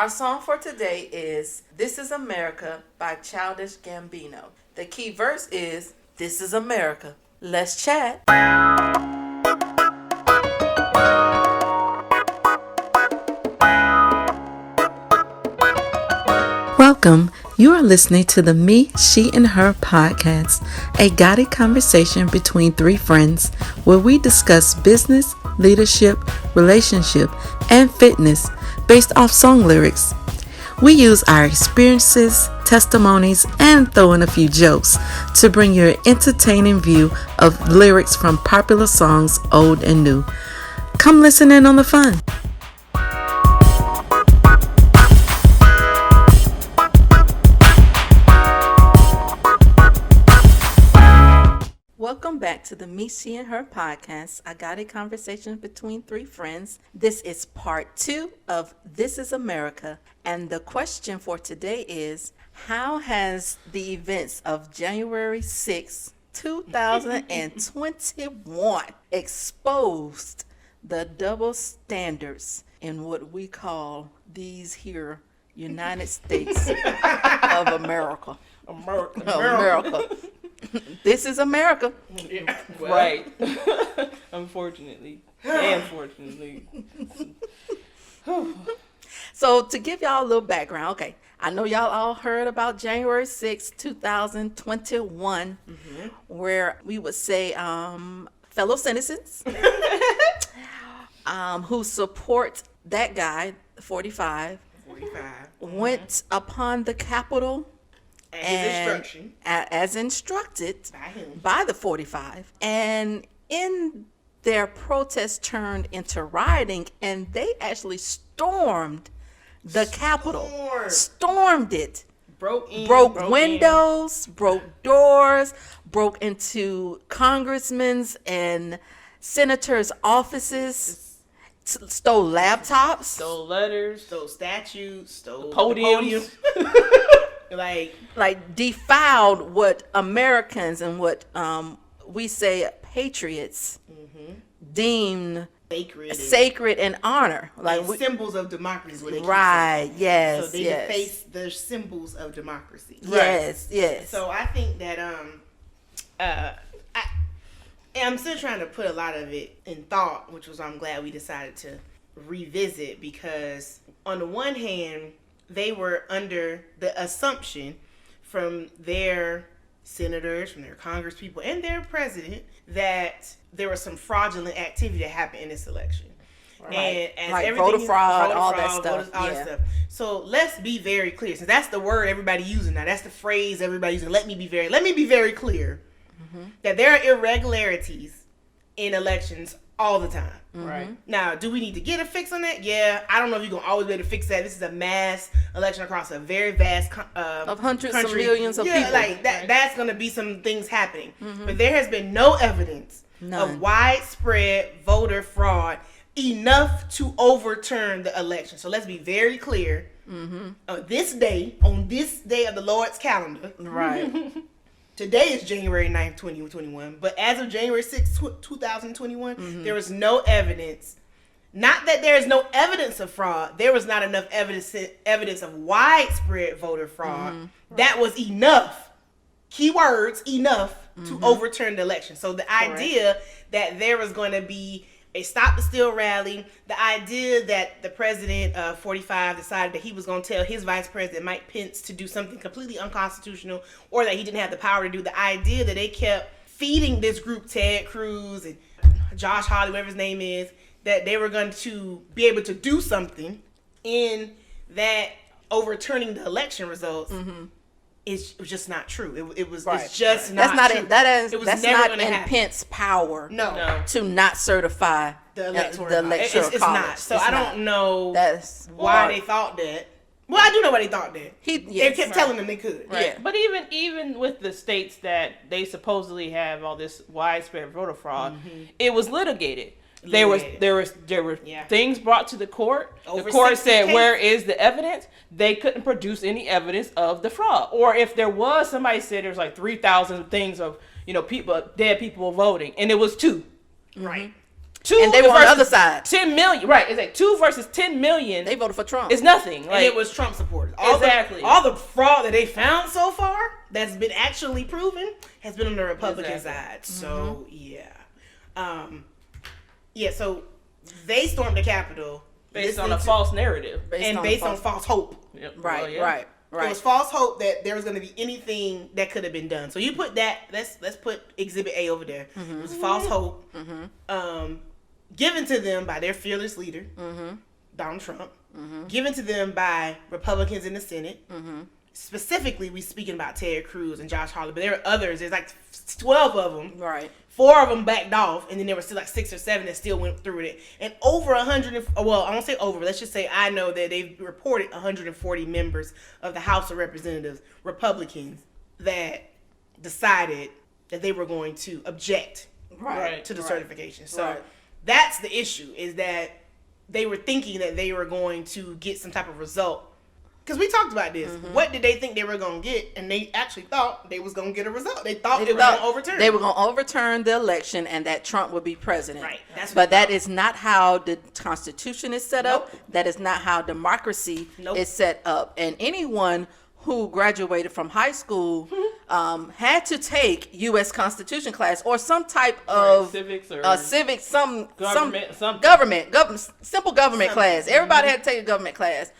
Our song for today is This Is America by Childish Gambino. The key verse is, This is America. Let's chat. Welcome. You are listening to the Me, She, and Her podcast, a guided conversation between three friends where we discuss business, leadership, relationship, and fitness based off song lyrics. We use our experiences, testimonies, and throw in a few jokes to bring you an entertaining view of lyrics from popular songs, old and new. Come listen in on the fun. Welcome back to the Me, She, and Her podcast, a guided conversation between three friends. This is part 2 of This is America. And the question for today is, how has the events of January 6, 2021 exposed the double standards in what we call these here United States of America? America. This is America. Well, right. Unfortunately. And fortunately. So to give y'all a little background, okay, I know y'all all heard about January 6, 2021, where we would say fellow citizens who support that guy, 45, went upon the Capitol as instructed by the 45, and in their protest turned into rioting, and they actually stormed the Capitol, stormed it, broke windows, broke doors, broke into congressmen's and senators' offices, stole laptops, stole letters, stole statues, stole podiums. like defiled what Americans and what we say patriots deem sacred and honor, like symbols of democracy. Right? Yes. So they deface the symbols of democracy. Yes. Right. Yes. So I think that I'm still trying to put a lot of it in thought, which was I'm glad we decided to revisit, because on the one hand, they were under the assumption from their senators, from their congresspeople, and their president that there was some fraudulent activity that happened in this election. Right. And as like everything voter fraud, all that stuff. That stuff. So let's be very clear, since that's the word everybody using now. That's the phrase everybody using. Let me be very clear that there are irregularities in elections all the time. Right. Now, do we need to get a fix on that? Yeah. I don't know if you're going to always be able to fix that. This is a mass election across a very vast of hundreds country. of millions of people. Like that. Right. That's going to be some things happening. But there has been no evidence of widespread voter fraud enough to overturn the election. So let's be very clear. On this day of the Lord's calendar. Right. Today is January 9th, 2021, but as of January 6th, 2021, there was no evidence. Not that there is no evidence of fraud. There was not enough evidence of widespread voter fraud. That was enough, keywords, enough to overturn the election. So the idea that there was going to be a Stop the Steal rally, the idea that the president of 45 decided that he was going to tell his vice president, Mike Pence, to do something completely unconstitutional, or that he didn't have the power to do, the idea that they kept feeding this group, Ted Cruz and Josh Hawley, whatever his name is, that they were going to be able to do something in that overturning the election results. It was just not true. It was it's just not true. That's not in Pence's power to not certify the electoral college. It's college. not. So I don't know why they thought that. Well, I do know why they thought that. They kept telling them they could. Right. Yeah. But even with the states that they supposedly have all this widespread voter fraud, it was litigated. There were things brought to the court. The court said, where is the evidence? They couldn't produce any evidence of the fraud. Or if there was, somebody said there was like 3,000 things of, dead people voting, and it was 2. Right. And they were on the other side. 10 million, right? It's like 2 versus 10 million. They voted for Trump. It's nothing. And it was Trump supporters. Exactly. All the fraud that they found so far that's been actually proven has been on the Republican side. So so they stormed the Capitol based on a false narrative based on false hope. Yep. Right. It was false hope that there was going to be anything that could have been done. So you put that. Let's put Exhibit A over there. Mm-hmm. It was false hope, given to them by their fearless leader, Donald Trump, given to them by Republicans in the Senate. Specifically, we speaking about Ted Cruz and Josh Hawley, but there are others. There's like 12 of them. Right. 4 of them backed off, and then there were still like 6 or 7 that still went through with it. And over 100, well, I won't say over, but let's just say I know that they've reported 140 members of the House of Representatives, Republicans, that decided that they were going to object to the certification. So that's the issue, is that they were thinking that they were going to get some type of result. Because we talked about this. What did they think they were going to get? And they actually thought they was going to get a result. They thought it was going to overturn. They were going to overturn the election and that Trump would be president. Right. But that is not how the Constitution is set up. That is not how democracy is set up. And anyone who graduated from high school had to take U.S. Constitution class or some type of civics or simple government class. Everybody had to take a government class.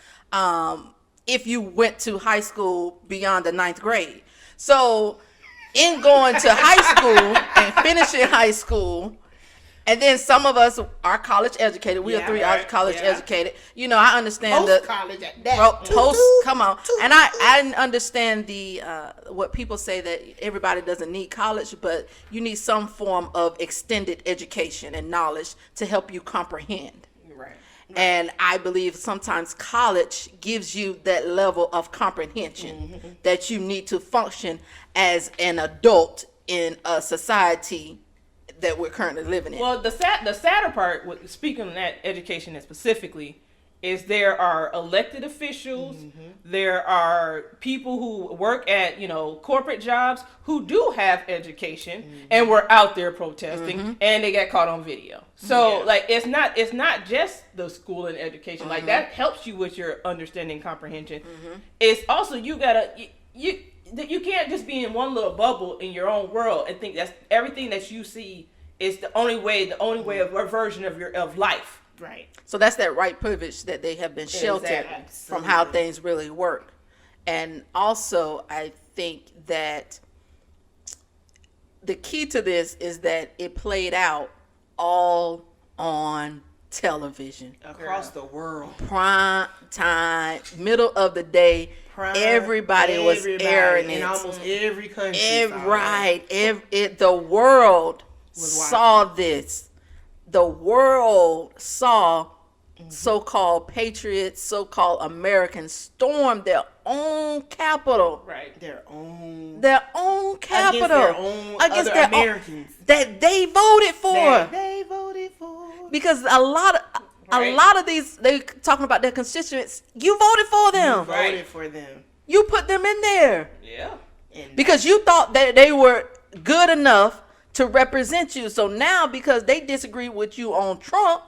If you went to high school beyond the 9th grade. So in going to high school and finishing high school, and then some of us are college educated. We are 3 college educated. You know, I understand college at that. Come on. And I understand the what people say that everybody doesn't need college, but you need some form of extended education and knowledge to help you comprehend. And I believe sometimes college gives you that level of comprehension that you need to function as an adult in a society that we're currently living in. Well, the sadder part, speaking of that education specifically, is there are elected officials, there are people who work at, corporate jobs who do have education and were out there protesting and they got caught on video. So it's not just the school and education. Like that helps you with your understanding comprehension. It's also you can't just be in one little bubble in your own world and think that's everything that you see is the only way of a version of life. Right. So that's that right privilege that they have been sheltered from how things really work. And also, I think that the key to this is that it played out all on television. Across the world. Prime time, middle of the day. Everybody was airing it. In almost every country. The world saw this. The world saw so-called patriots, so-called Americans storm their own capital. Right. Their own capital. Against their Americans. That they voted for. They voted for. Because a lot of these, they talking about their constituents, you voted for them. You voted for them. You put them in there. Yeah. Because you thought that they were good enough to represent you. So now, because they disagree with you on Trump,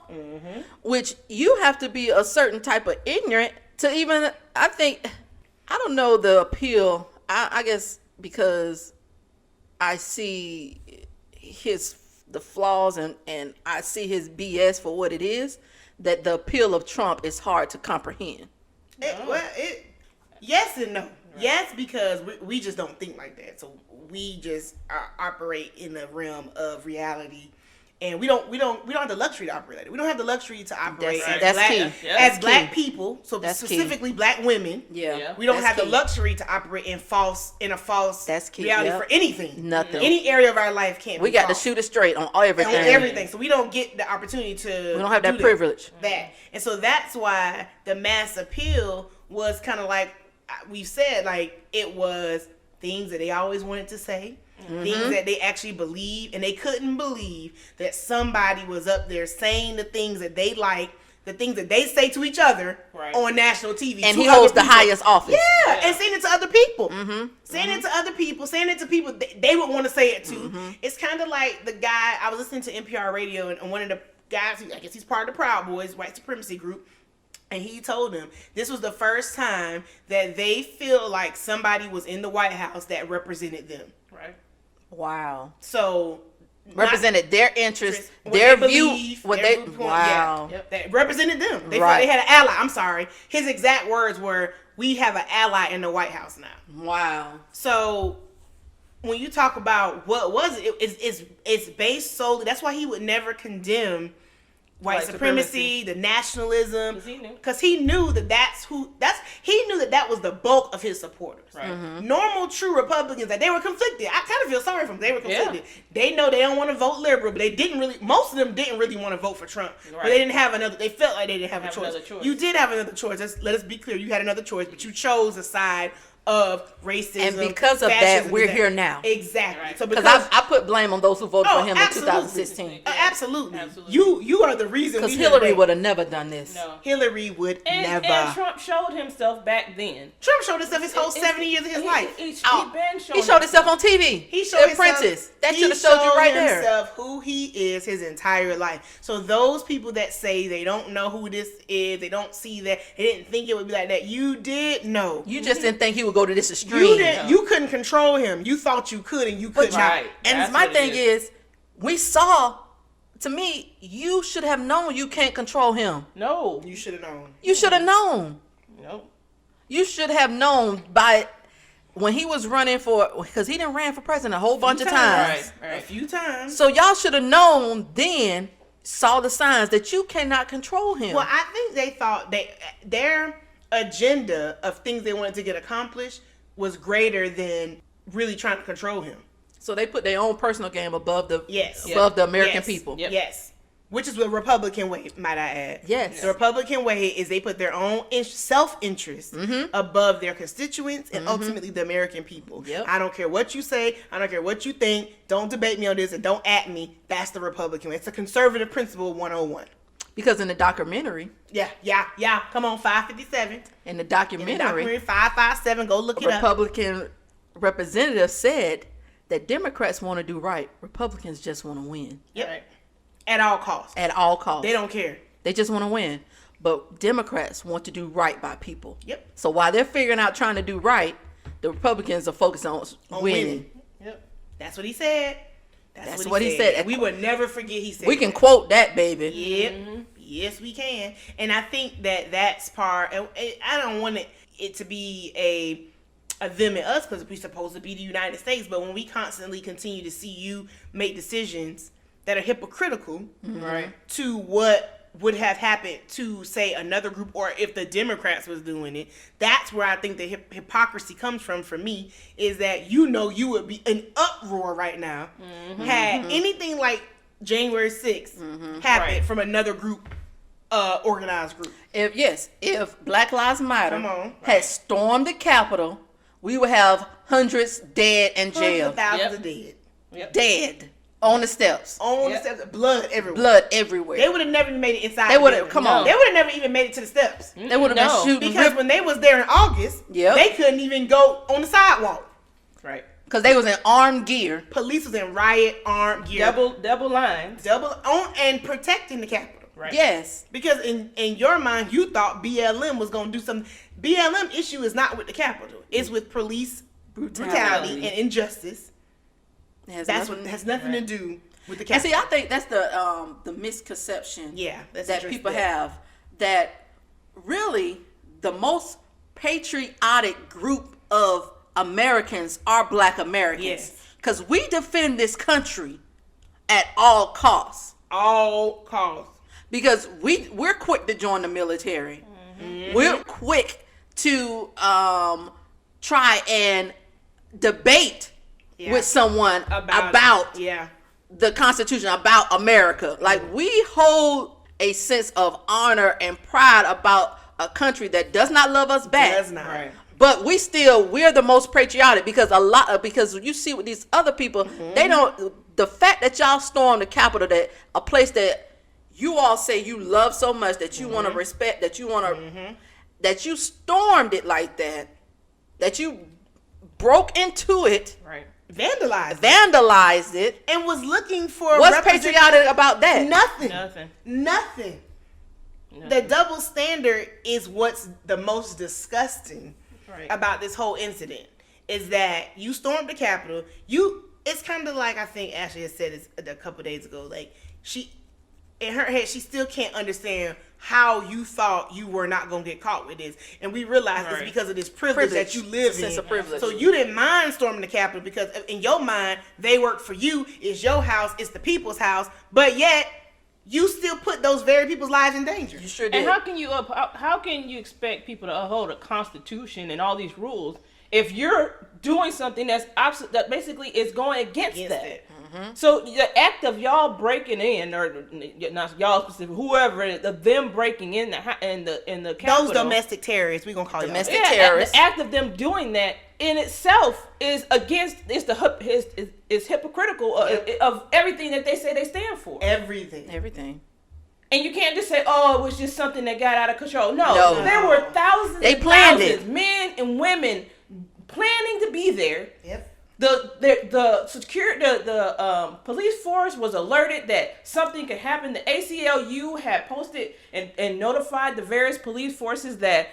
which you have to be a certain type of ignorant to even, I don't know the appeal. I guess because I see the flaws and I see his BS for what it is, that the appeal of Trump is hard to comprehend. Yes and no. Right. Yes, because we just don't think like that. So we just operate in the realm of reality, and we don't have the luxury to operate like that. We don't have the luxury to operate as black people. So specifically black women. Yeah. We don't have the luxury to operate in a false reality for anything. Nothing. Any area of our life can't. We got to shoot it straight on everything. On everything. So we don't get the opportunity to. We don't have that privilege. And so that's why the mass appeal was kind of like we've said, like it was things that they always wanted to say, things that they actually believe, and they couldn't believe that somebody was up there saying the things that they like, the things that they say to each other on national TV. And he holds the highest office. Yeah, and saying it to other people. Saying it to other people, saying it to people they would want to say it to. It's kind of like the guy, I was listening to NPR radio, and one of the guys, I guess he's part of the Proud Boys, white supremacy group. And he told them this was the first time that they feel like somebody was in the White House that represented them. Right. Wow. So represented their interests, their view, what they wow. Yeah, that represented them. They felt they had an ally. I'm sorry. His exact words were, "We have an ally in the White House now." Wow. So when you talk about what was it, it's based solely. That's why he would never condemn white supremacy, the nationalism, because he knew he knew that was the bulk of his supporters. Right. Mm-hmm. Normal, true Republicans, that they were conflicted. I kind of feel sorry for them. They were conflicted. Yeah. They know they don't want to vote liberal, but most of them didn't really want to vote for Trump. Right. But they didn't have another. They felt like they didn't have a choice. You did have another choice. Let us be clear. You had another choice, but you chose a side of racism, and because of that, we're here now. Exactly. Right. So because I put blame on those who voted for him in 2016. Absolutely. You are the reason. Because Hillary would have never done this. No. Hillary would never. And Trump showed himself back then. Trump showed himself his whole 70 years of his life. He showed himself on TV. He showed Apprentice. That should have showed you right there. Himself who he is his entire life. So those people that say they don't know who this is, they don't see that, they didn't think it would be like that. You did know. You just didn't think he would go to this extreme. You couldn't control him. You thought you could, and you could not. Right. And my thing is, we saw. To me, you should have known you can't control him. No, you should have known. You should have known. No, you should have known by when he was running because he didn't ran for president a whole bunch of times. Right. A few times. So y'all should have known then. Saw the signs that you cannot control him. Well, I think they thought their agenda of things they wanted to get accomplished was greater than really trying to control him. So they put their own personal game above the American people. Yep. Yes. Which is the Republican way, might I add. Yes. The Republican way is they put their own self-interest above their constituents and ultimately the American people. Yep. I don't care what you say. I don't care what you think. Don't debate me on this and don't at me. That's the Republican way. It's a conservative principle 101. Because in the documentary. Yeah. Come on, 557. In the documentary 557, go look it up. Republican representative said that Democrats want to do right. Republicans just want to win. Yep. Right. At all costs. At all costs. They don't care. They just want to win. But Democrats want to do right by people. Yep. So while they're figuring out trying to do right, the Republicans are focused on winning. Yep. That's what he said. That's what he said. And we would never forget he said we can quote that, baby. Yep. Mm-hmm. Yes, we can. And I think that's part. I don't want it to be a them and us because we're supposed to be the United States. But when we constantly continue to see you make decisions that are hypocritical to what would have happened to, say, another group, or if the Democrats was doing it, that's where I think the hypocrisy comes from for me, is that you would be an uproar right now had anything like January 6th happened from another group, organized group. If Black Lives Matter had stormed the Capitol, we would have hundreds dead in jail. Thousands of dead. Yep. Dead. On the steps. The steps. Blood everywhere. Blood everywhere. They would have never made it inside. They would have, on. They would have never even made it to the steps. They would have been shooting. Because when they was there in August, they couldn't even go on the sidewalk. Right. Because they was in armed gear. Police was in riot armed gear. Double lines. Double on and protecting the Capitol. Right. Yes. Because in your mind, you thought BLM was going to do something. BLM issue is not with the Capitol. It's with police brutality and injustice. That's what has nothing to do with the Capitol. And see, I think that's the misconception that people have, that really the most patriotic group of Americans are Black Americans. Yes. Because we defend this country at all costs. All costs. Because we're quick to join the military. Mm-hmm. We're quick to try and debate with someone about the Constitution, about America. Like, we hold a sense of honor and pride about a country that does not love us back. Does not. Right. But we're the most patriotic because because you see with these other people, they don't. The fact that y'all stormed the Capitol, that a place that you all say you love so much, that you want to respect, that you want to, that you stormed it like that you broke into it. Right. vandalized it, and was looking for. What's patriotic about that? Nothing. The double standard is what's the most disgusting about this whole incident. Is that you stormed the Capitol? It's kind of like I think Ashley has said this a couple days ago. Like she, in her head, she still can't understand how you thought you were not going to get caught with this. And we realized it's because of this privilege that you live in. Sense of privilege. So you didn't mind storming the Capitol because in your mind, they work for you. It's your house. It's the people's house. But yet, you still put those very people's lives in danger. You sure did. And how can you expect people to uphold a constitution and all these rules if you're doing something that basically is going against that? It. So the act of y'all breaking in, or not y'all specific, whoever, of them breaking in the Capitol, those domestic terrorists, we gonna call domestic y'all. terrorists. The act of them doing that in itself is against is hypocritical of everything that they say they stand for. Everything. And you can't just say, "Oh, it was just something that got out of control." No. There were thousands. They and planned thousands, it. men and women planning to be there. Yep. The police force was alerted that something could happen. The ACLU had posted and notified the various police forces that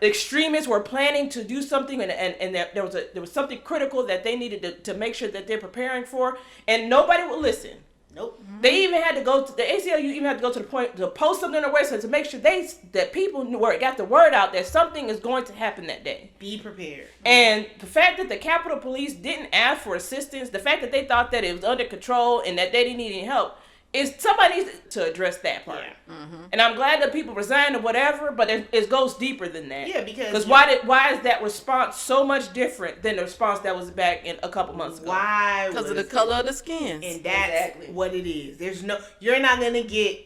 extremists were planning to do something, and that there was something critical that they needed to make sure that they're preparing for, and nobody would listen. Nope. They even had to go to the ACLU. Even had to go to the point to post something on their website to make sure that people got the word out that something is going to happen that day. Be prepared. And the fact that the Capitol Police didn't ask for assistance, the fact that they thought that it was under control and that they didn't need any help, is somebody needs to address that part. Yeah. And I'm glad that people resigned or whatever, but it goes deeper than that. Yeah, because why is that response so much different than the response that was back in a couple months ago? Why? Because of the color of the skin. And that's what it is. You're not gonna get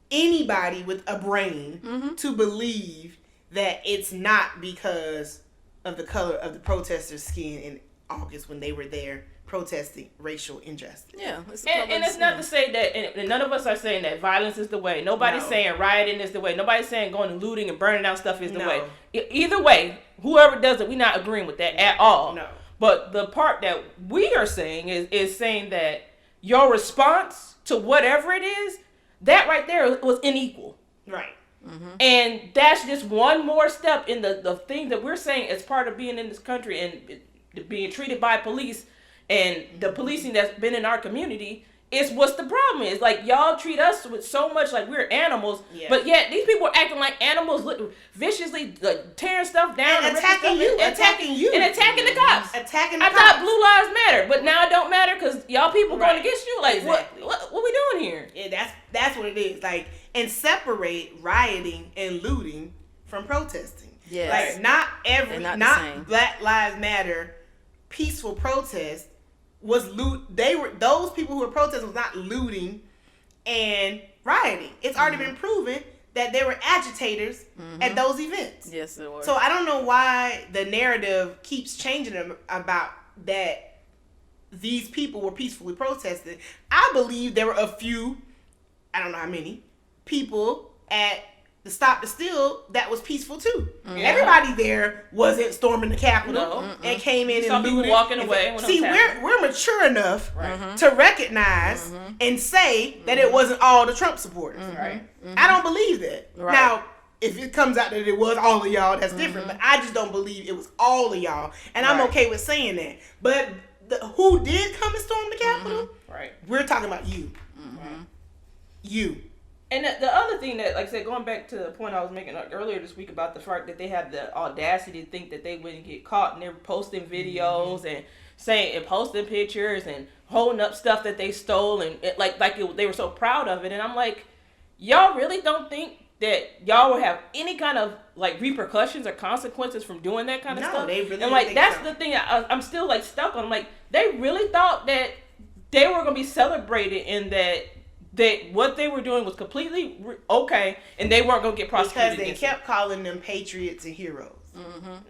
anybody with a brain to believe that it's not because of the color of the protesters' skin in August when they were there protesting racial injustice. Yeah. And it's not to say that, and none of us are saying that violence is the way. Nobody's saying rioting is the way. Nobody's saying going and looting and burning down stuff is the way. Either way, whoever does it, we're not agreeing with that at all. No. But the part that we are saying is saying that your response to whatever it is, that right there was unequal. Right. And that's just one more step in the thing that we're saying as part of being in this country and being treated by police and the policing that's been in our community is what's the problem is. Like, y'all treat us with so much like we're animals, but yet these people are acting like animals, viciously tearing stuff down and attacking you, and attacking the cops. I thought Blue Lives Matter, but now it don't matter because y'all people going against you. Like, what we doing here? Yeah, that's what it is. Like, and separate rioting and looting from protesting. Yes. Like, not Black Lives Matter peaceful protest was loot. Those people who were protesting was not looting and rioting. It's already been proven that there were agitators at those events. Yes, there were. So I don't know why the narrative keeps changing about that these people were peacefully protesting. I believe there were a few, I don't know how many, people at the Stop the Steal that was peaceful too. Everybody there wasn't storming the Capitol and came in and looted. Walking away. See, we're mature enough to recognize and say that it wasn't all the Trump supporters. I don't believe that. Now, if it comes out that it was all of y'all, that's different. But I just don't believe it was all of y'all, and I'm okay with saying that. But who did come and storm the Capitol? We're talking about you. You. And the other thing that, like I said, going back to the point I was making earlier this week about the fact that they have the audacity to think that they wouldn't get caught, and they're posting videos and posting pictures and holding up stuff that they stole, and they were so proud of it. And I'm like, y'all really don't think that y'all will have any kind of like repercussions or consequences from doing that kind of stuff? They really and like think that's so. the thing I'm still like stuck on. Like, they really thought that they were gonna be celebrated in that what they were doing was completely okay, and they weren't gonna get prosecuted because they kept calling them patriots and heroes.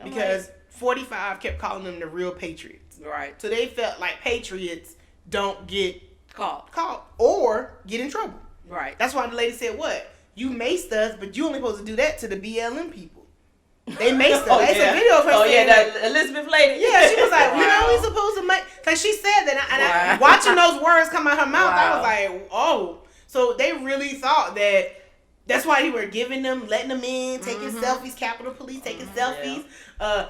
Because 45 kept calling them the real patriots. Right. So they felt like patriots don't get caught or get in trouble. Right. That's why the lady said, "What? You maced us, but you only supposed to do that to the BLM people." They maced us. It's a video of her saying that Elizabeth lady. Yeah, she was like, "We're only supposed to make." Because she said that, and I, watching those words come out her mouth, I was like, oh. So they really thought that that's why they were giving them, letting them in, taking selfies, Capitol Police taking selfies,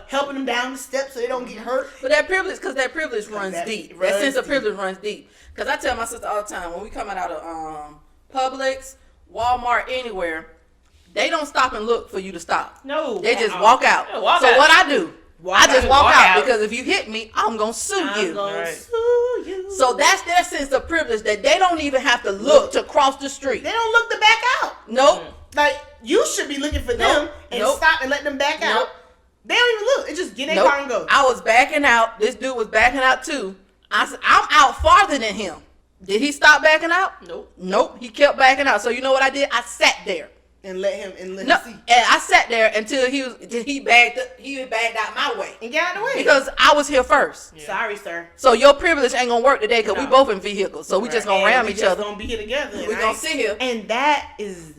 helping them down the steps so they don't get hurt. But that privilege runs deep. That sense of privilege runs deep. Because I tell my sister all the time, when we coming out of Publix, Walmart, anywhere, they don't stop and look for you to stop. No. They just walk out. Yeah, walk so out. what I do, I just walk out, because if you hit me, I'm going to sue you. Sue you. So that's their sense of privilege, that they don't even have to look to cross the street. They don't look to back out. Nope. Like, you should be looking for them and stop and let them back out. They don't even look. They just get in their car and go. I was backing out. This dude was backing out too. I said, I'm out farther than him. Did he stop backing out? Nope. He kept backing out. So you know what I did? I sat there. And let him see. And I sat there until he backed out my way. And got out of the way. Because I was here first. Yeah. Sorry, sir. So your privilege ain't gonna work today, because we both in vehicles. So we just gonna ram each other. We gonna be here together. We gonna sit here. And that is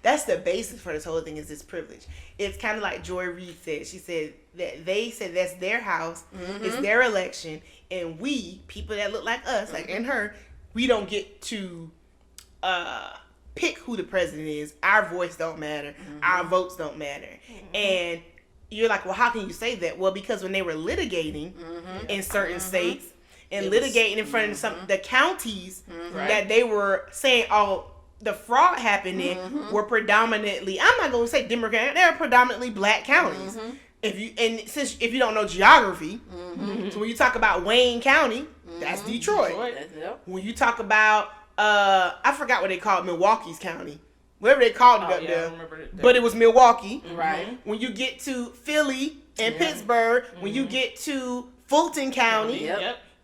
that's the basis for this whole thing, is this privilege. It's kind of like Joy Reid said. She said that they said that's their house, it's their election, and we, people that look like us, like and her, we don't get to pick who the president is. Our voice don't matter. Our votes don't matter. And you're like, well, how can you say that? Well, because when they were litigating in certain states and litigating in front of the counties that they were saying, oh, the fraud happened in were predominantly, I'm not going to say Democrat, they're predominantly black counties. If you don't know geography, so when you talk about Wayne County, that's Detroit. When you talk about I forgot what they called Milwaukee's county. Whatever they called it up there. But it was Milwaukee. Right. When you get to Philly and Pittsburgh, when you get to Fulton County,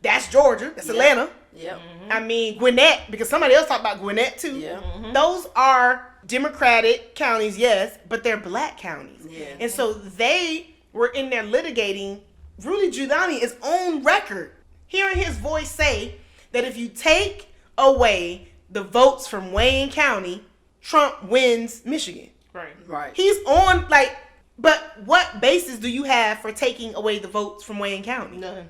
that's Georgia. That's Atlanta. Yep. I mean, Gwinnett, because somebody else talked about Gwinnett too. Yeah. Those are Democratic counties, yes, but they're black counties. Yeah. And so they were in there litigating. Rudy Giuliani is on record hearing his voice say that if you take away the votes from Wayne County, Trump wins Michigan. Right. He's on, like, but what basis do you have for taking away the votes from Wayne County? None.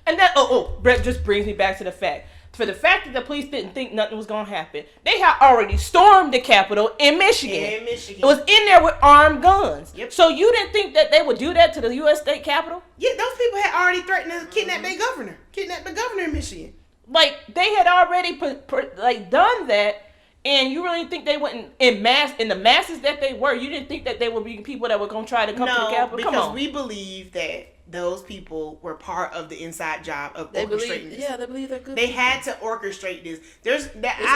And that Brett just brings me back to the fact. For the fact that the police didn't think nothing was going to happen, they had already stormed the Capitol in Michigan. It was in there with armed guns. Yep. So you didn't think that they would do that to the U.S. state Capitol? Yeah, those people had already threatened to kidnap their governor. Kidnap the governor in Michigan. Like, they had already done that, and you really think they wouldn't, in the masses that they were, you didn't think that they would be people that were going to try to come to the Capitol? Because we believe that those people were part of the inside job of orchestrating this. Yeah, they believe they're good. They had to orchestrate this. It's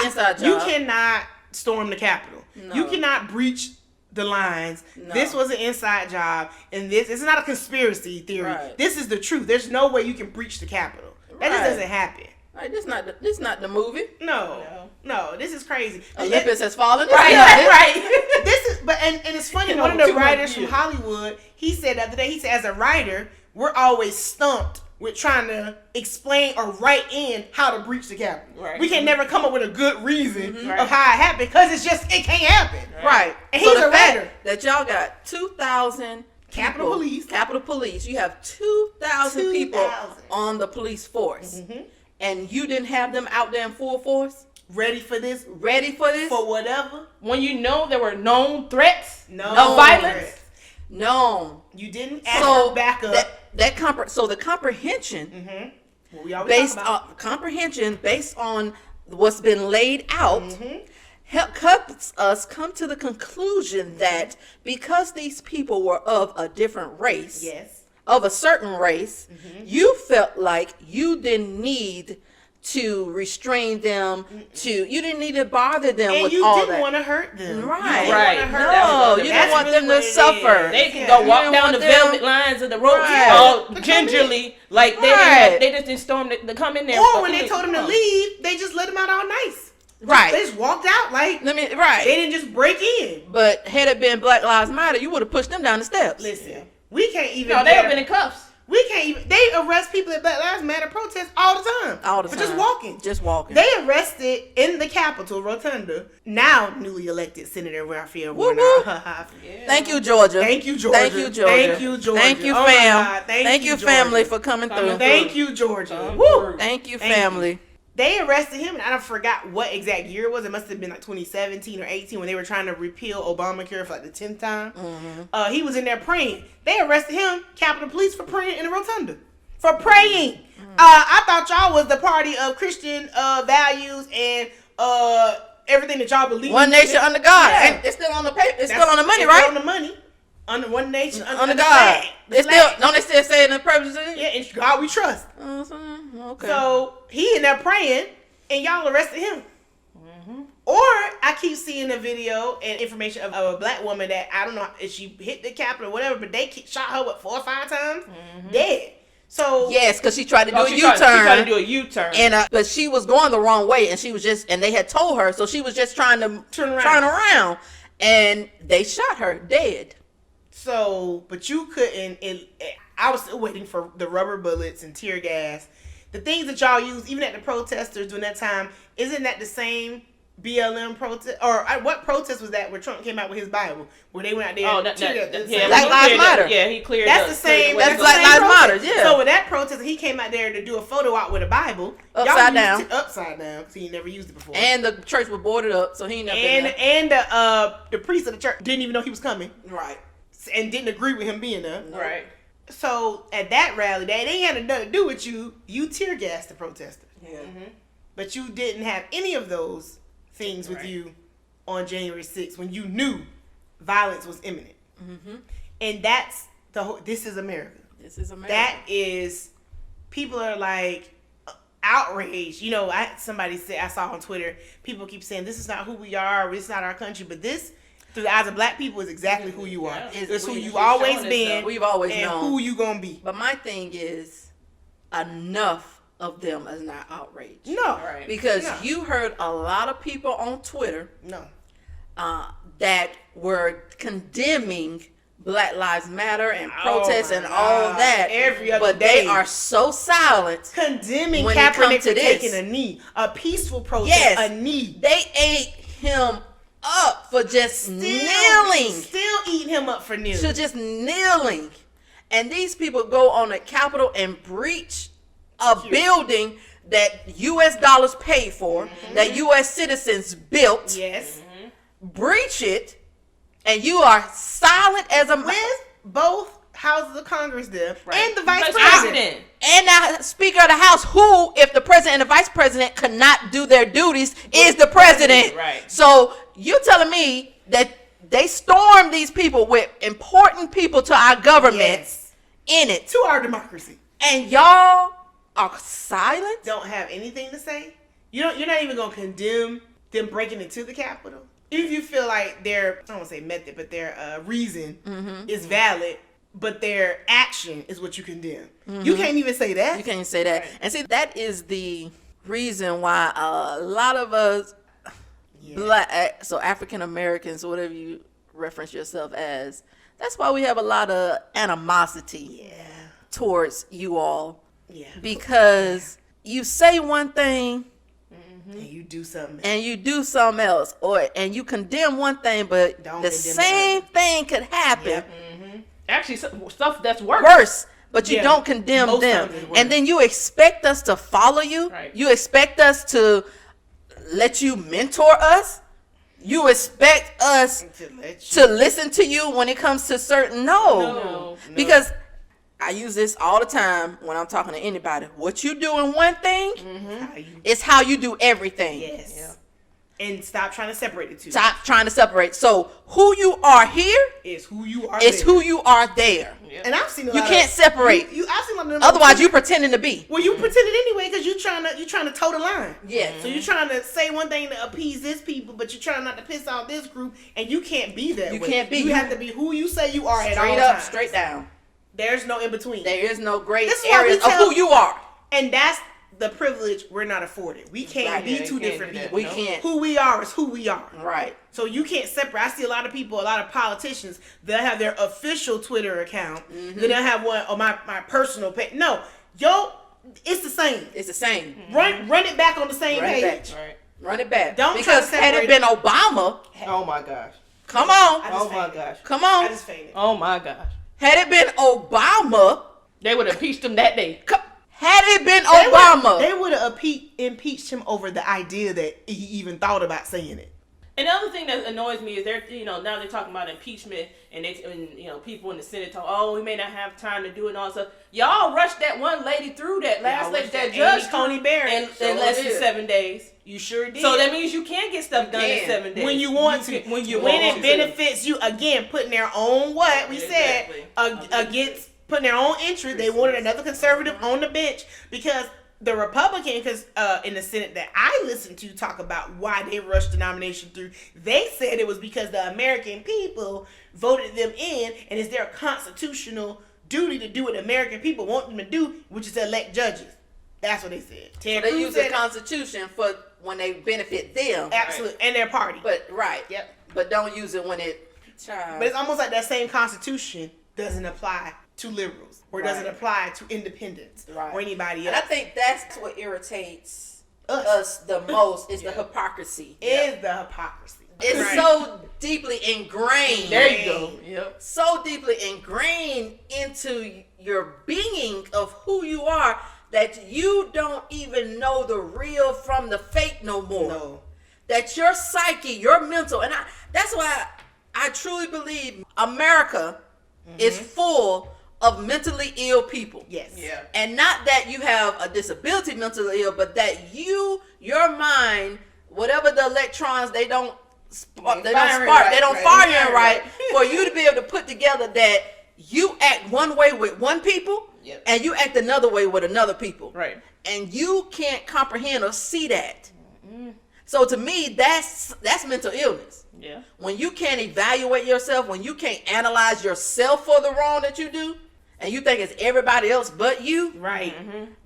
inside job. You cannot storm the Capitol. No. You cannot breach the lines. No. This was an inside job, and it's not a conspiracy theory. Right. This is the truth. There's no way you can breach the Capitol. That just doesn't happen. Right, this not the movie. No, this is crazy. Olympus has fallen. Right. This is, and it's funny. One of the writers from Hollywood, he said the other day, as a writer, we're always stumped with trying to explain or write in how to breach the Capitol. Right. We can never come up with a good reason of how it happened, because it can't happen. Right. And he's a writer. That y'all got 2,000 Capitol Police. You have 2,000 people on the police force. And you didn't have them out there in full force? Ready for this? For whatever? When you know there were known threats of violence? No. You didn't ask for backup. So the comprehension, comprehension based on what's been laid out, helps us come to the conclusion that because these people were of a different race, of a certain race, you felt like you didn't need to restrain them, you didn't need to bother them and with you all didn't that. want to hurt them. Right. No, you didn't want them to suffer. They can go walk down the velvet lines of the ropes all gingerly, like they just didn't storm to come in there. Or when they told them to leave, they just let them out all nice. Right. They just walked out like They didn't just break in. But had it been Black Lives Matter, you would have pushed them down the steps. Listen, we can't even. No, they have been in cuffs. We can't even. They arrest people at Black Lives Matter protests all the time. All the for time. Just walking. Just walking. They arrested in the Capitol rotunda now newly elected Senator Raphael Warnock. Yeah. Thank you, Georgia. Thank you, Georgia. Thank you, Georgia. Thank you, Georgia. Thank you, Oh fam. my God. Thank you, Georgia. family, for coming through. Thank you, Georgia. Woo. Thank you, Thank family. They arrested him, and I forgot what exact year it was. It must have been like 2017 or 18 when they were trying to repeal Obamacare for like the 10th time. Mm-hmm. He was in there praying. They arrested him, Capitol Police, for praying in the rotunda. For praying. I thought y'all was the party of Christian values and everything that y'all believe. One nation under God. Yeah. And it's still on the paper. It's still on the money, It's right? on the money. Under one nation, Under the God. flag. It's still, don't they still say it in the purpose? Yeah, in God we trust. Okay. So he in there praying, and y'all arrested him. Or I keep seeing a video and information of a black woman that I don't know if she hit the Capitol or whatever, but they shot her 4 or 5 times, dead. So yes, because she tried to do a She U-turn. tried to do a U-turn. And but she was going the wrong way, and she was just, and they had told her, so she was just trying to Turn around. turn around, and they shot her dead. So, but you couldn't. I was still waiting for the rubber bullets and tear gas, the things that y'all use, even at the protesters during that time. Isn't that the same BLM protest, or what protest was that where Trump came out with his Bible, where they went out there? Black Lives Matter. Yeah, he cleared. That's the same. That's the Black same Lives protest. Matter, yeah. So with that protest, he came out there to do a photo out with a Bible. Upside Y'all used down. it upside down because he never used it before. And the church was boarded up, so he never been there. And the priest of the church didn't even know he was coming, Right. and didn't agree with him being there. Right. So at that rally, they ain't had nothing to do with you. You tear gassed the protesters. Yeah. But you didn't have any of those things with you on January 6th when you knew violence was imminent. And that's the whole. This is America. This is America. That is. People are like outraged. You know, somebody said, I saw on Twitter, people keep saying this is not who we are. It's not our country. But this, through the eyes of black people, is exactly who you are. Yeah. It's who We've you've always shown been. itself. We've always and known. who you gonna be. But my thing is, enough of them is not outraged. No. Right. Because No. you heard a lot of people on Twitter No. that were condemning Black Lives Matter and protests my and all of God. that. Every other but day. they are so silent. Condemning When it comes Kaepernick to for this. taking a knee. A peaceful protest. Yes. A knee. They ate him up for just kneeling. Still eating him up for kneeling. To just kneeling. And these people go on the Capitol and breach a building that U.S. dollars paid for, that U.S. citizens built, Yes. breach it, and you are silent as a With both houses of Congress there and the vice Vice president. and the Speaker of the House, who, if the president and the vice president could not do their duties, is the president. Right. So you're telling me that they stormed these people with important people to our government Yes. in it, To our democracy. and y'all are silent? Don't have anything to say. You're not even gonna condemn them breaking into the Capitol. If you feel like their, I don't want to say method, but their reason is valid, but their action is what you condemn. You can't even say that. You can't say that. And see, that is the reason why a lot of us, black, so African Americans, whatever you reference yourself as, that's why we have a lot of animosity towards you all. Yeah. Because you say one thing And you do something. and you do something else, and you condemn one thing, but Don't the condemn same thing could happen Actually, stuff that's worse. worse, but you Yeah. don't condemn Most them. of it is worse. And then you expect us to follow you. Right. You expect us to let you mentor us. You expect us to listen to you when it comes to certain No. Because I use this all the time when I'm talking to anybody. What you do in one thing is how you do everything. Yes. And stop trying to separate the two. Stop trying to separate. So who you are here Is who you are. is there. who you are there. And I've seen a You lot can't of, separate. I've seen a lot of them. Otherwise, you pretending to be. Well, you pretended anyway because you trying to toe the line. Yeah. So you're trying to say one thing to appease this people, but you're trying not to piss off this group, and you can't be that. You way. can't be. You have to be who you say you are at all Straight up, times. straight down. There's no in between. There is no gray This is why we areas of tell- who you are. And that's the privilege we're not afforded. We can't be two different people. We can't. Who we are is who we are. Right. So you can't separate. I see a lot of people, a lot of politicians, they'll have their official Twitter account. Then they'll have one on my personal page. No, it's the same. It's the same. Run it back on the same page. Right. Run it back. Because had it been Obama, Oh my gosh. come on. Oh my gosh. Come on. I just fainted. Oh my gosh. Had it been Obama, They would have impeached him that day. had it been Obama. They would have impeached him over the idea that he even thought about saying it. And the other thing that annoys me is now they're talking about impeachment and people in the Senate talk, oh, we may not have time to do it and all that stuff. Y'all rushed that one lady through that last lady, that judge, Tony Barrett, in less than 7 days. You sure did. So that means you can get stuff done in 7 days. When you want to. When it benefits you, again, putting their own against putting their own interest. They wanted another conservative on the bench because the Republican, in the Senate that I listened to talk about why they rushed the nomination through, they said it was because the American people voted them in, and it's their constitutional duty to do what the American people want them to do, which is to elect judges. That's what they said. So they use the Constitution for when they benefit them. Absolutely. Right. And their party. But Yep. But don't use it when it. But it's almost like that same Constitution doesn't apply to liberals or doesn't apply to independents or anybody else. And I think that's what irritates us the most is the hypocrisy. Is the hypocrisy. It's so deeply ingrained. There you go. Yep. So deeply ingrained into your being of who you are that you don't even know the real from the fake no more. No. That your psyche, your mental, and that's why I truly believe America is full of mentally ill people. Yes. Yeah. And not that you have a disability mentally ill, but that your mind, whatever the electrons, they don't fire right for you to be able to put together that you act one way with one people and you act another way with another people. Right. And you can't comprehend or see that. So to me, that's mental illness. Yeah. When you can't evaluate yourself, when you can't analyze yourself for the wrong that you do, and you think it's everybody else but you. Right.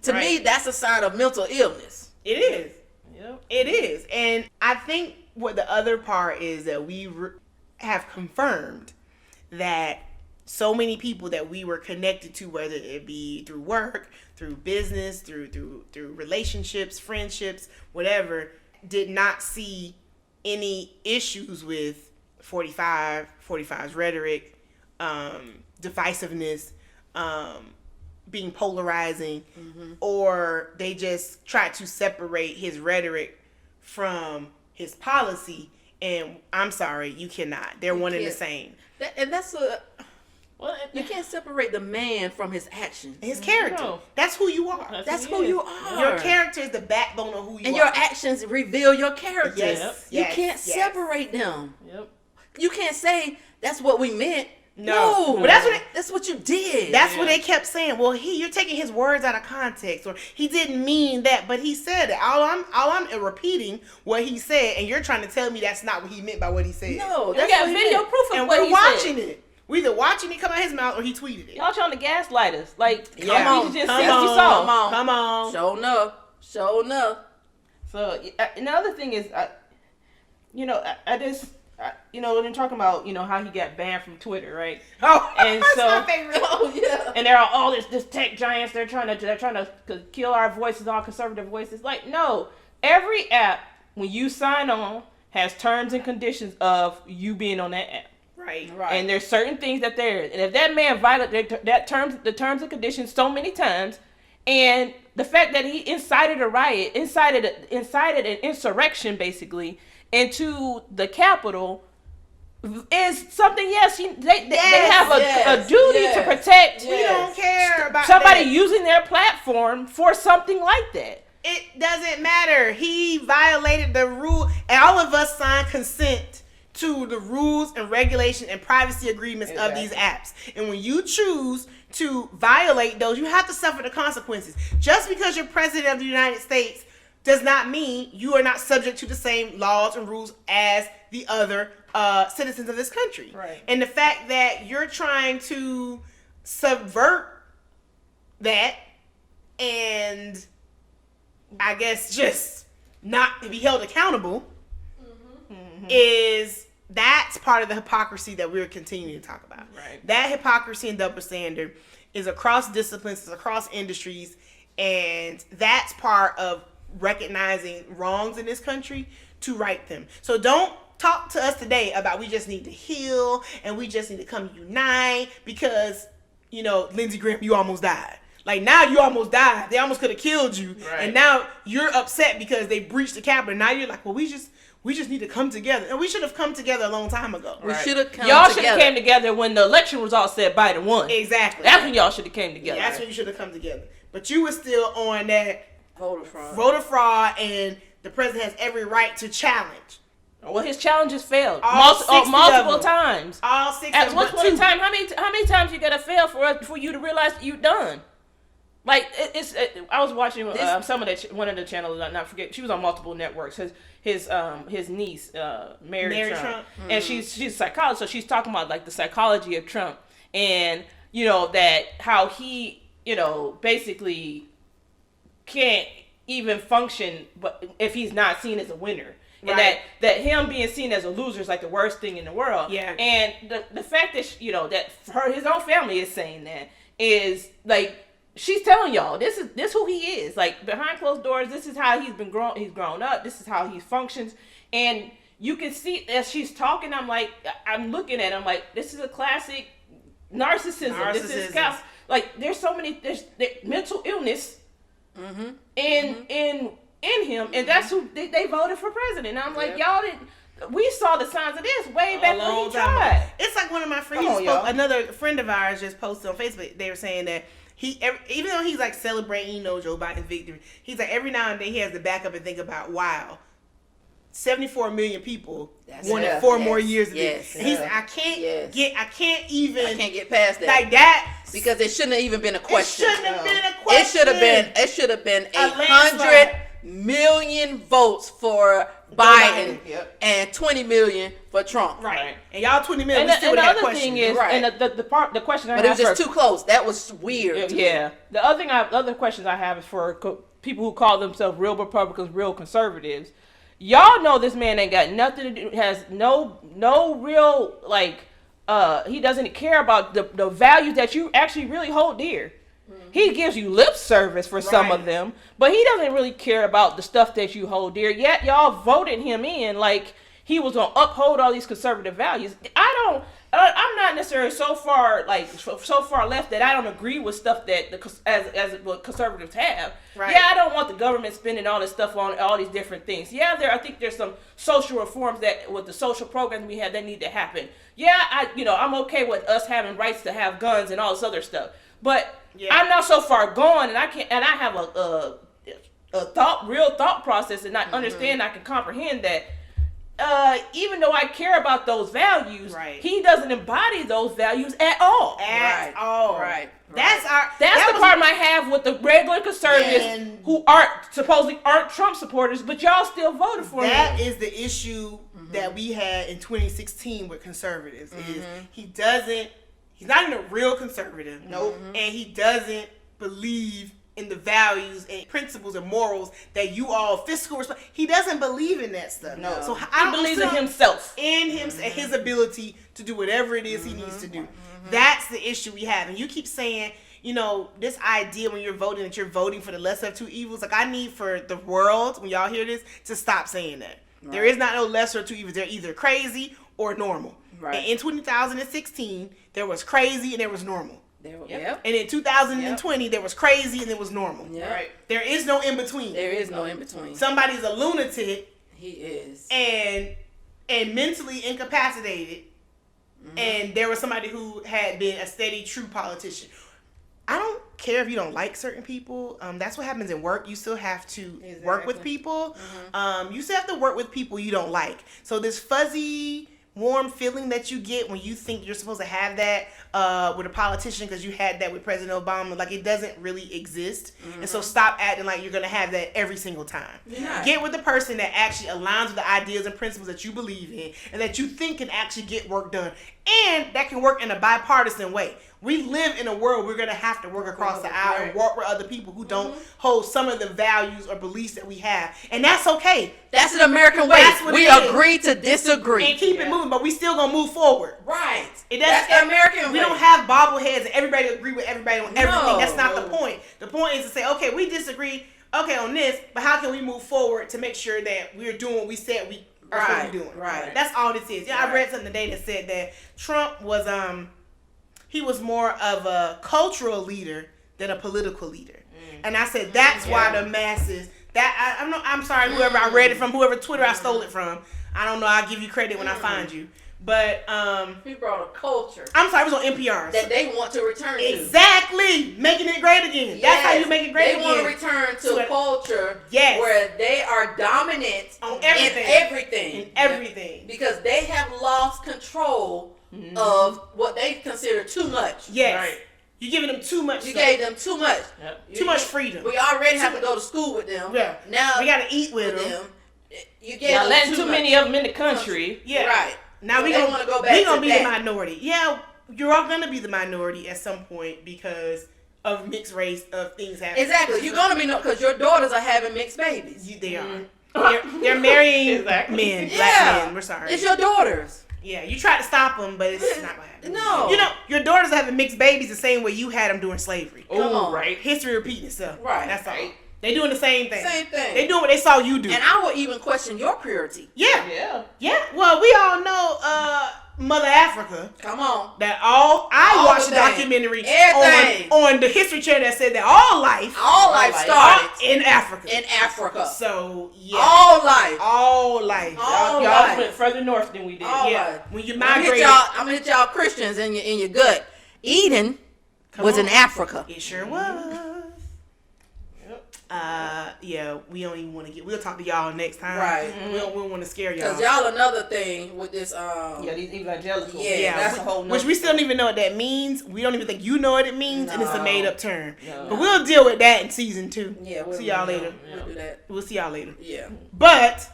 To me, that's a sign of mental illness. It is. Yep. It is. And I think what the other part is that we have confirmed that so many people that we were connected to, whether it be through work, through business, through relationships, friendships, whatever, did not see any issues with 45's rhetoric, divisiveness, being polarizing, or they just tried to separate his rhetoric from his policy. And I'm sorry, you cannot. They're one and the same. You can't separate the man from his actions. His character. No. That's who you are. That's who you are. Your character is the backbone of who you are. And your actions reveal your character. Yes. You can't separate them. Yep. You can't say that's what we meant. No. But that's what you did. That's what they kept saying. Well, you're taking his words out of context, or he didn't mean that, but he said it. All I'm repeating what he said, and you're trying to tell me that's not what he meant by what he said. No, that's got video proof of and what we're he watching said. it. We either watching it come out his mouth or he tweeted it. Y'all trying to gaslight us. Like, come on. Come on. Show enough. So, another thing is, when they're talking about, how he got banned from Twitter, right? Oh, and that's so, my favorite. Oh, yeah. And there are all this tech giants. They're trying to kill our voices, our conservative voices. Like, no, every app when you sign on has terms and conditions of you being on that app. Right. And there's certain things that there is. And if that man violated the terms and conditions so many times, and the fact that he incited a riot, incited an insurrection basically into the Capitol is something. Yes, they have a duty to protect. We don't care about somebody using their platform for something like that. It doesn't matter. He violated the rule, and all of us signed consent to the rules and regulations and privacy agreements of these apps. And when you choose to violate those, you have to suffer the consequences. Just because you're president of the United States does not mean you are not subject to the same laws and rules as the other citizens of this country. Right. And the fact that you're trying to subvert that and I guess, just not to be held accountable, is that's part of the hypocrisy that we're continuing to talk about. Right. That hypocrisy and double standard is across disciplines, it's across industries, and that's part of recognizing wrongs in this country to right them. So don't talk to us today about we just need to heal and we just need to come unite because, Lindsey Graham, you almost died. Like, now you almost died. They almost could have killed you. Right. And now you're upset because they breached the Capitol. Now you're like, well, we just need to come together. And we should have come together a long time ago. We should have come Y'all together. should have came together when the election results said Biden won. Exactly. That's when y'all should have came together. That's when you should have come together. But you were still on that voter fraud, and the president has every right to challenge. Well, his challenges failed All multiple times. All 6 At of them. one point in time, how many times you gotta fail for you to realize you done? Like I was watching some of one of the channels. Not forget, she was on multiple networks. His niece, Mary Trump. And she's a psychologist, so she's talking about like the psychology of Trump, and that how he basically can't even function, but if he's not seen as a winner. And that him being seen as a loser is like the worst thing in the world. Yeah. And the fact that that his own family is saying that is like, she's telling y'all this who he is. Like, behind closed doors, this is how he's grown up. This is how he functions. And you can see as she's talking, I'm looking at him like, this is a classic narcissism. This is like, there's so many mental illness in him, and that's who they voted for president. And I'm like, y'all didn't. We saw the signs of this way back when he tried. It's like one of my friends, another friend of ours just posted on Facebook. They were saying that even though he's like celebrating, Joe Biden's victory, he's like every now and then he has to back up and think about, wow, 74 million people wanted 4 more years of this. And he's like, I can't get past that. Like that. Because it shouldn't have even been a question. It shouldn't have been a question. It should have been 100 million votes for Biden and 20 million for Trump. Right. And y'all 20 million. And the other thing is, and the question I have, but it was just too close. That was weird. Yeah. The other questions I have is for people who call themselves real Republicans, real conservatives. Y'all know this man ain't got nothing to do. Has no real he doesn't care about the values that you actually really hold dear. He gives you lip service for some of them, but he doesn't really care about the stuff that you hold dear. Yet y'all voted him in like he was gonna uphold all these conservative values. I'm not necessarily so far left that I don't agree with stuff that as what conservatives have. Right. Yeah, I don't want the government spending all this stuff on all these different things. Yeah, I think there's some social reforms that with the social programs we have that need to happen. Yeah, I'm okay with us having rights to have guns and all this other stuff. But I'm not so far gone, and I have a real thought process, and I understand, I can comprehend that. Even though I care about those values, he doesn't embody those values at all. At all. Right. That's the problem I have with the regular conservatives who supposedly aren't Trump supporters, but y'all still voted for him. That is the issue that we had in 2016 with conservatives. Is he's not even a real conservative. Nope. And he doesn't believe in the values and principles and morals that you all fiscal responsibility. He doesn't believe in that stuff. No. So he believes in himself. In him and his ability to do whatever it is he needs to do. That's the issue we have. And you keep saying, this idea when you're voting that you're voting for the lesser of two evils. Like, I need for the world, when y'all hear this, to stop saying that. Right. There is not no lesser of two evils. They're either crazy or normal. Right. And in 2016, there was crazy and there was normal. And in 2020, there was crazy and there was normal. Yep. Right. There is no in between. There is no in between. Somebody's a lunatic. He is. And mentally incapacitated. And there was somebody who had been a steady, true politician. I don't care if you don't like certain people. That's what happens in work. You still have to work with people. You still have to work with people you don't like. So this fuzzy, warm feeling that you get when you think you're supposed to have that with a politician because you had that with President Obama. Like, it doesn't really exist. And so stop acting like you're going to have that every single time. Yeah. Get with the person that actually aligns with the ideas and principles that you believe in and that you think can actually get work done. And that can work in a bipartisan way. We live in a world we're going to have to work across the aisle and work with other people who don't hold some of the values or beliefs that we have. And that's okay. That's an American way. We agree to disagree. And keep it moving, but we still going to move forward. Right. That's the American way. We don't have bobbleheads and everybody agree with everybody on everything. No, that's not the point. The point is to say, okay, we disagree, on this, but how can we move forward to make sure that we're doing what we said we are supposed to be doing? Right. That's all this is. Yeah, I read something today that said that Trump was he was more of a cultural leader than a political leader. And I said that's why the masses I'm sorry, whoever I read it from, whoever Twitter I stole it from. I don't know, I'll give you credit when I find you. But he brought a culture. I'm sorry, it was on NPR. That they want to return to. Exactly. Making it great again. Yes. That's how you make it great again. They want to return to a culture where they are dominant on everything. In everything. Yep. Because they have lost control of what they consider too much. Yes. Right. You're giving them too much. You gave them too much. Yep. Too much freedom. We already have to go to school with them. Yeah. Now we got to eat with them. You gave them letting too many of them in the country. Yeah. Right. Now we're going to go back. We're going to be the minority. Yeah, you're all going to be the minority at some point because of mixed race of things happening. Exactly. You're going to be because your daughters are having mixed babies. They are. They're marrying men, black men. We're sorry. It's your daughters. Yeah, you try to stop them, but it's not going to happen. No. You know, your daughters are having mixed babies the same way you had them during slavery. Come on. Right. History repeating itself. Right. That's all. They doing the same thing. Same thing. They doing what they saw you do. And I would even question your purity. Yeah. Well, we all know Mother Africa. Come on. That I watched a documentary on the History Channel that said that all life started in Africa. In Africa. So yeah. All life. Y'all went further north than we did. Life. When you migrated, I'm gonna hit y'all Christians in your gut. Eden was in Africa. It sure was. We don't even want to we'll talk to y'all next time. Right. We don't want to scare y'all. Because y'all another thing with this, these evangelicals. Yeah, that's a whole nother which we still don't even know what that means. We don't even think you know what it means, and it's a made up term. No. But we'll deal with that in season 2. Yeah, we'll see y'all later. We'll do that. We'll see y'all later. Yeah. But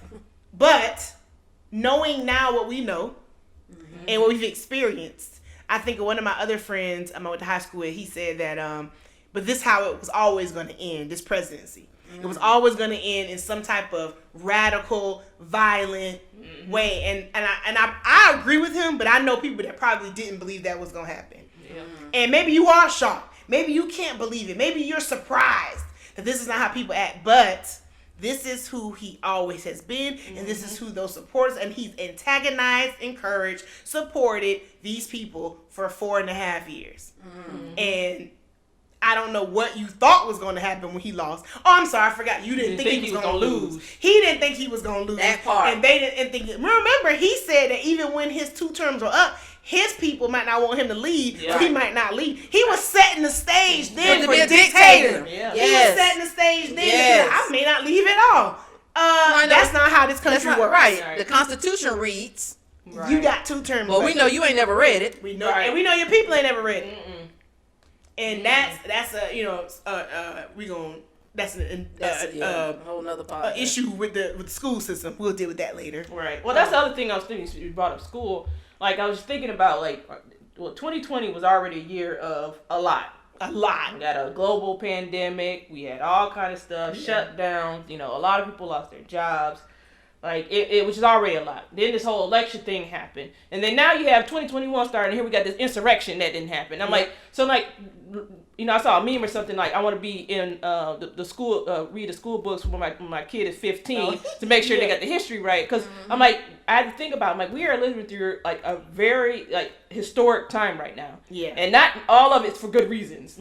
knowing now what we know and what we've experienced, I think of one of my other friends I went to high school with, he said that but this is how it was always going to end, this presidency. It was always going to end in some type of radical, violent way. And I agree with him, but I know people that probably didn't believe that was going to happen. Yeah. And maybe you are shocked. Maybe you can't believe it. Maybe you're surprised that this is not how people act. But this is who he always has been, and this is who those supporters, and he's antagonized, encouraged, supported these people for 4.5 years. And I don't know what you thought was going to happen when he lost. Oh, I'm sorry, I forgot. You didn't think he was going to lose. He didn't think he was going to lose. That part. And they didn't think it. Remember, he said that even when his 2 terms were up, his people might not want him to leave, so he might not leave. He was setting the stage then for a dictator. Yeah. He was setting the stage then. Yes. I may not leave at all. That's not how this country works. Right. The Constitution reads, you got 2 terms. Well, we know you ain't never read it. We know, and we know your people ain't never read it. And that's a whole nother part issue with the school system. We'll deal with that later. Right. Well, that's the other thing I was thinking. You brought up school. Like I was thinking about 2020 was already a year of a lot. We got a global pandemic. We had all kind of stuff, shutdowns. A lot of people lost their jobs. Like it which is already a lot. Then this whole election thing happened, and then now you have 2021 starting. And here we got this insurrection that didn't happen. I'm I saw a meme or something like I want to be in the school read the school books when my kid is 15 to make sure they got the history right. Because I'm like I had to think about we are living through like a very historic time right now. Yeah, and not all of it's for good reasons.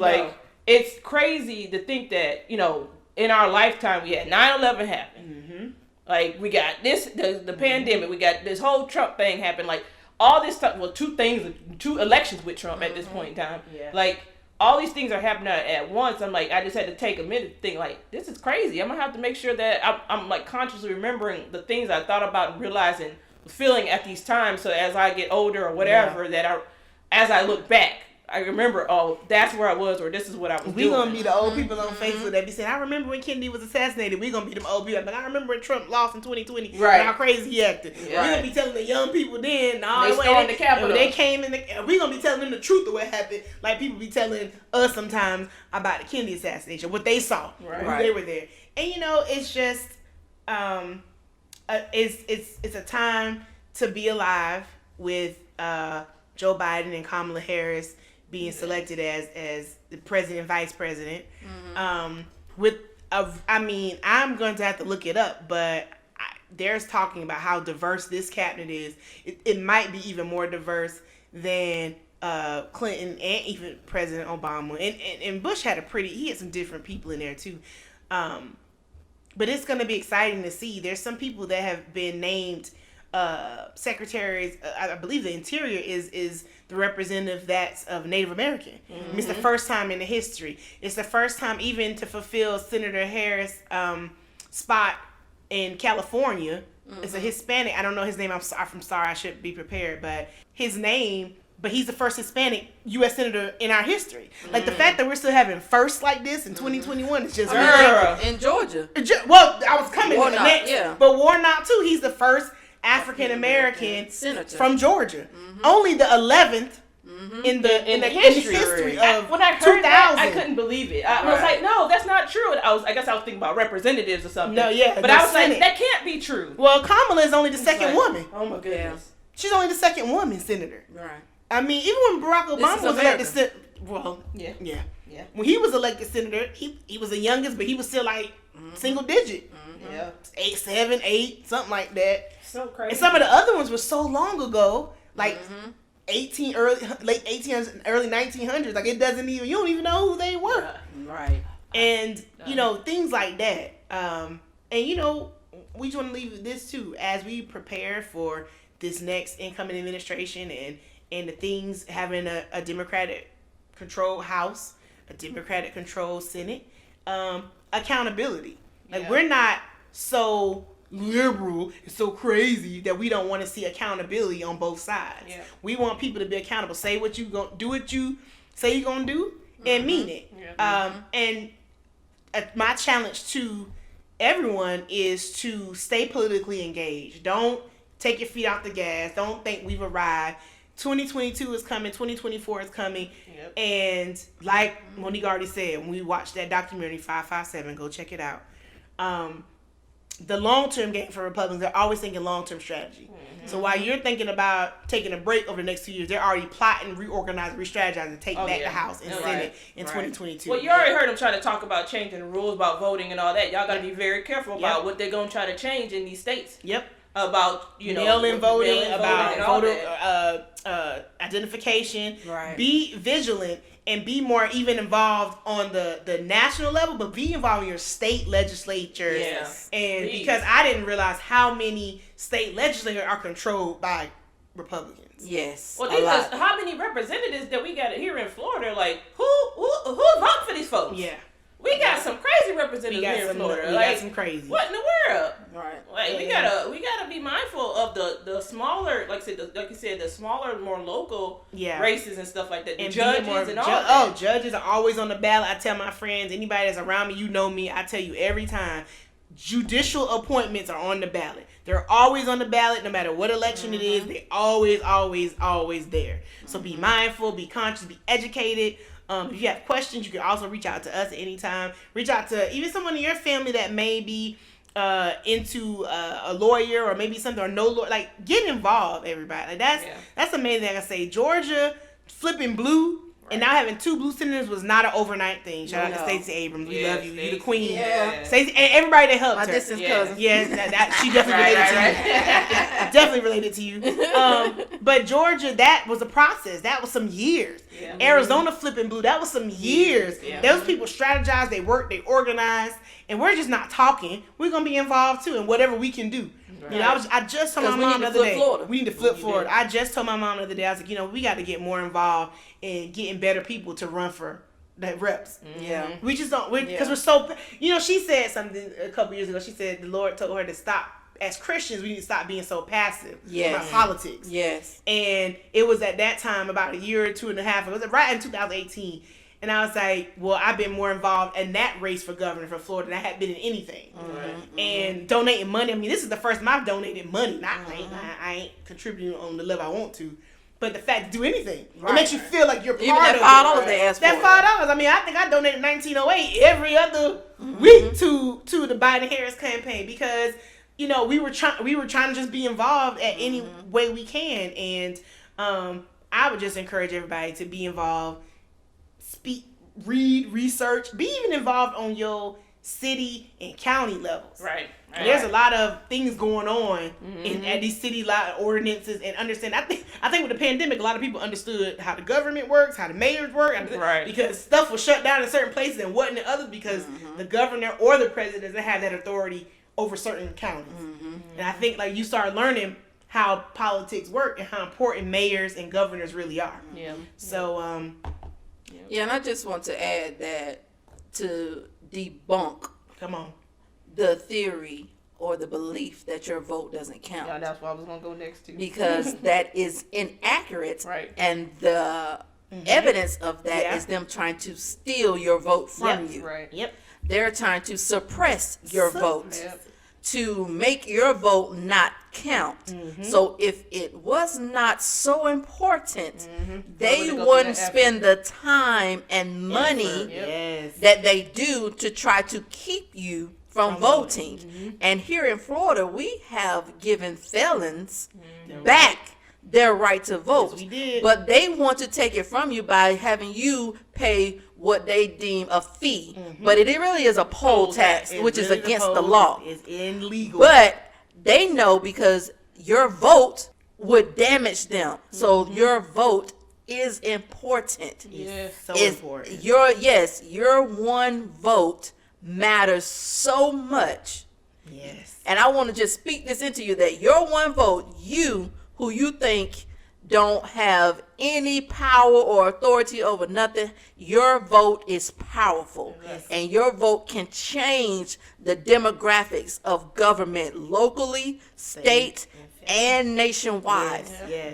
It's crazy to think that in our lifetime we had 9/11 happen. Like, we got the pandemic, we got this whole Trump thing happen, like, all this stuff, 2 elections with Trump at this point in time. Yeah. Like, all these things are happening at once. I'm like, I just had to take a minute to think, like, this is crazy. I'm going to have to make sure that I'm consciously remembering the things I thought about and realizing, feeling at these times, so as I get older or whatever, as I look back, I remember, that's where I was, or this is what I was doing. We gonna be the old people on Facebook that be saying, I remember when Kennedy was assassinated. We gonna be them old people. But I remember when Trump lost in 2020. Right. And how crazy he acted. Yeah. We gonna be telling the young people then, they stormed the Capitol. They came in we gonna be telling them the truth of what happened. Like people be telling us sometimes about the Kennedy assassination, what they saw. Right. They were there. And it's just it's a time to be alive with Joe Biden and Kamala Harris being selected as the president and vice president. I'm going to have to look it up, but there's talking about how diverse this cabinet is. It might be even more diverse than Clinton and even President Obama. And Bush had he had some different people in there too. But it's going to be exciting to see. There's some people that have been named secretaries. I believe the Interior is the representative that's of Native American. Mm-hmm. It's the first time in the history. It's the first time even to fulfill Senator Harris' spot in California. Mm-hmm. It's a Hispanic. I don't know his name. I'm sorry. I should be prepared. But his name. But he's the first Hispanic U.S. Senator in our history. Like the fact that we're still having firsts like this in 2021 is just ridiculous. In Georgia. Well, I was coming to the next. Yeah. But Warnock too. He's the first African American senator from Georgia. Mm-hmm. Only the 11th in the history of when I heard that, I couldn't believe it. I was like, no, that's not true. I guess I was thinking about representatives or something. No, yeah, but I was like, that can't be true. Well, Kamala is only the second woman. Oh my goodness, she's only the second woman senator. Right. I mean, even when Barack Obama was elected, yeah. When he was elected senator, he was the youngest, but he was still like single digit. Mm-hmm. Yeah, 8, 7, 8, something like that. So crazy. And some of the other ones were so long ago, like late 1800s, early 1900s. Like you don't even know who they were. Yeah. Right. And things like that. And we just want to leave this too as we prepare for this next incoming administration and the things having a Democratic controlled House, a Democratic controlled Senate, accountability. Like we're not so liberal and so crazy that we don't want to see accountability on both sides. Yeah. We want people to be accountable. Say what you gonna do, what you say you're gonna do, and mean it. Yeah. And my challenge to everyone is to stay politically engaged. Don't take your feet off the gas. Don't think we've arrived. 2022 is coming. 2024 is coming. Yep. And like Monique already said, when we watched that documentary 557, go check it out. The long-term game for Republicans, they're always thinking long-term strategy. Mm-hmm. So while you're thinking about taking a break over the next 2 years, they're already plotting, reorganizing, re-strategizing to take back the House and Senate in 2022. Well, you already heard them try to talk about changing the rules about voting and all that. Y'all got to be very careful about what they're going to try to change in these states. Yep. About mail-in voting, about voter identification. Right. Be vigilant and be more even involved on the national level, but be involved in your state legislatures. Yes. And because I didn't realize how many state legislators are controlled by Republicans. Yes. Well, how many representatives that we got here in Florida? Like who's voting for these folks? Yeah. We got some crazy representatives here in Florida. We got some crazy. What in the world? Right. Like we gotta be mindful of the smaller, like you said, the smaller, more local races and stuff like that. The judges and all that. Oh, judges are always on the ballot. I tell my friends, anybody that's around me, you know me. I tell you every time, judicial appointments are on the ballot. They're always on the ballot, no matter what election it is. They always there. So be mindful, be conscious, be educated. If you have questions, you can also reach out to us at any time. Reach out to even someone in your family that may be into a lawyer or maybe something or no lawyer. Like, get involved, everybody. Like that's amazing. Like I say, Georgia flipping blue and now having 2 blue senators was not an overnight thing. Shout out to Stacey Abrams. We love you. You the queen. Yeah. Stacey, and everybody that helped her. My distant cousin. Yeah, she definitely related to you. But Georgia, that was a process. That was some years. Yeah. Arizona flipping blue, that was some years. Yeah. Those people strategized, they worked, they organized, and we're just not talking. We're going to be involved too in whatever we can do. Right. I just told my mom the other day. We need to flip Florida. I just told my mom the other day, I was like, we got to get more involved in getting better people to run for the reps. Mm-hmm. Yeah. We just don't, because we're so, she said something a couple years ago. She said the Lord told her to stop as Christians, we need to stop being so passive about Yes. politics. Yes. And it was at that time, about a year or 2.5, it was right in 2018. And I was like, well, I've been more involved in that race for governor for Florida than I had been in anything. And donating money. I mean, this is the first time I've donated money. I ain't contributing on the level I want to. But the fact to do anything, it makes you feel like you're part Even that of $5 they asked for. That $5. I mean, I think I donated $19.08 every other week to the Biden-Harris campaign because, you know, we were trying to just be involved at any way we can. And I would just encourage everybody to be involved. Speak, read, research, be even involved on your city and county levels. Right. There's a lot of things going on at these city ordinances and understand. I think with the pandemic, a lot of people understood how the government works, how the mayors work, because stuff was shut down in certain places and wasn't in others because the governor or the president doesn't have that authority over certain counties. And I think like you start learning how politics work and how important mayors and governors really are. Yeah. So Yeah, and I just want to add that to debunk the theory or the belief that your vote doesn't count. Yeah, that's what I was going to go next to. Because that is inaccurate. Right. And the evidence of that is them trying to steal your vote from you. Right. Yep. They're trying to suppress your vote. To make your vote not count. So if it was not so important, they wouldn't spend the time and money that they do to try to keep you from voting. And here in Florida, we have given felons back their right to vote. Yes, we did. But they want to take it from you by having you pay what they deem a fee. But it really is a poll tax, which is against the law. It's illegal. But they know because your vote would damage them. So your vote is important. Yes, so It's important. Your one vote matters so much. Yes. And I want to just speak this into you that your one vote, you who you think don't have any power or authority over nothing, your vote is powerful. Yes. And your vote can change the demographics of government locally, state, and nationwide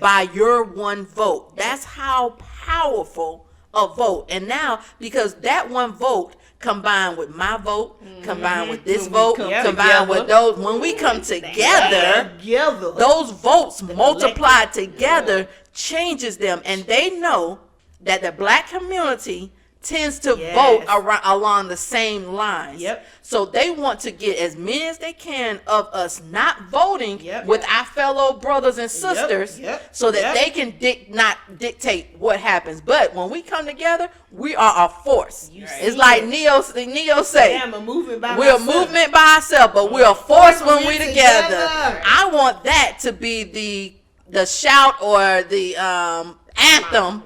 by your one vote. That's how powerful a vote. And now, because that one vote combined with my vote, combined with this vote, combined with those, when we come together, those votes multiplied together changes them. And they know that the black community tends to vote along the same lines. So they want to get as many as they can of us not voting with our fellow brothers and sisters so that they can not dictate what happens. But when we come together, we are a force. It's like Neo say, we're a movement by ourselves, but we're a force when we're together. I want that to be the shout or the anthem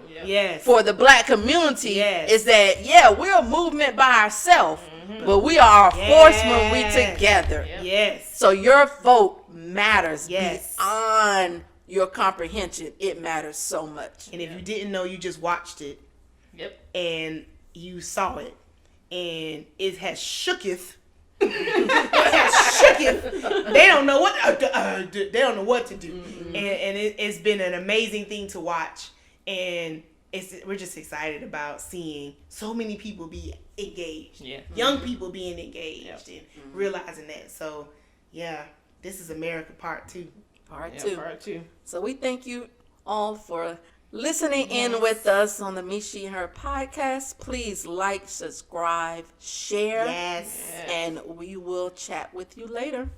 for the black community is that we're a movement by ourselves, but we are a force when we together. So your vote matters beyond your comprehension. It matters so much. And if you didn't know, you just watched it. And you saw it, and it has shooketh. They don't know what to do, and it's been an amazing thing to watch. And we're just excited about seeing so many people be engaged, young people being engaged and realizing that. So, this is America Part 2. Part two. So we thank you all for listening in with us on the Me, She, and Her podcast. Please like, subscribe, share, and we will chat with you later.